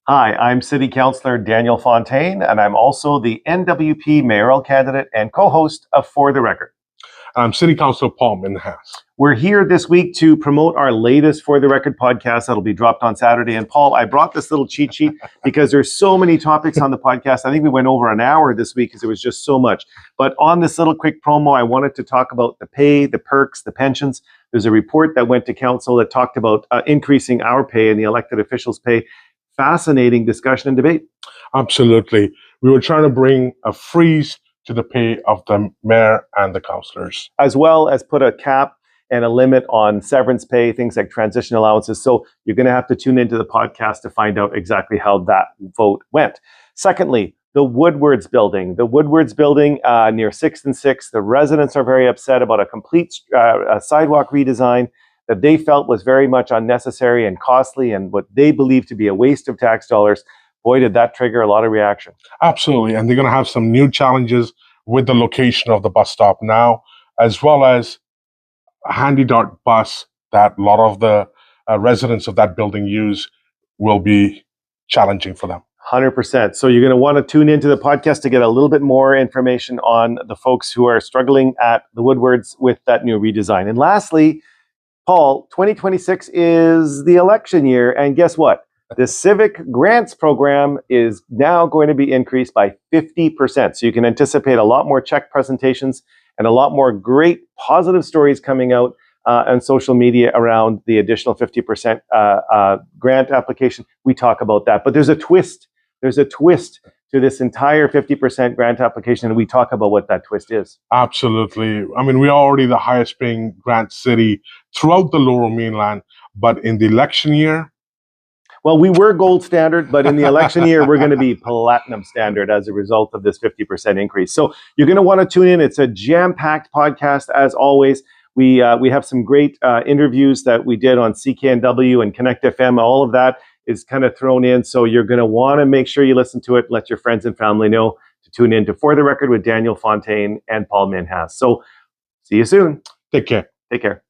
Hi, I'm City Councillor Daniel Fontaine, and I'm also the NWP mayoral candidate and co-host of For the Record. I'm City Councillor Paul Minhas. We're here this week to promote our latest For the Record podcast that'll be dropped on Saturday. And Paul, I brought this little cheat sheet because there's so many topics on the podcast. I think we went over an hour this week because there was just so much. But on this little quick promo, I wanted to talk about the pay, the perks, the pensions. There's a report that went to council that talked about increasing our pay and the elected officials' pay. Fascinating discussion and debate. Absolutely. We were trying to bring a freeze to the pay of the mayor and the councillors, as well as put a cap and a limit on severance pay, things like transition allowances. So you're going to have to tune into the podcast to find out exactly how that vote went. Secondly, the Woodward's building. The Woodward's building near 6th and 6th. The residents are very upset about a complete sidewalk redesign that they felt was very much unnecessary and costly and what they believe to be a waste of tax dollars. Boy, did that trigger a lot of reaction. Absolutely. And they're going to have some new challenges with the location of the bus stop now, as well as a handy dart bus that a lot of the residents of that building use will be challenging for them. 100%. So you're going to want to tune into the podcast to get a little bit more information on the folks who are struggling at the Woodwards with that new redesign. And lastly, Paul, 2026 is the election year, and guess what? The Civic Grants program is now going to be increased by 50%. So you can anticipate a lot more check presentations and a lot more great positive stories coming out on social media around the additional 50% grant application. We talk about that, but there's a twist. There's a twist to this entire 50% grant application, and we talk about what that twist is. Absolutely. I mean, we're already the highest paying grant city throughout the Lower Mainland, but in the election year, well, we were gold standard, but in the election year, we're going to be platinum standard as a result of this 50% increase. So you're going to want to tune in. It's a jam-packed podcast, as always. We have some great interviews that we did on CKNW and Connect FM. All of that is kind of thrown in. So you're going to want to make sure you listen to it. Let your friends and family know to tune in to For the Record with Daniel Fontaine and Paul Minhas. So see you soon. Take care. Take care.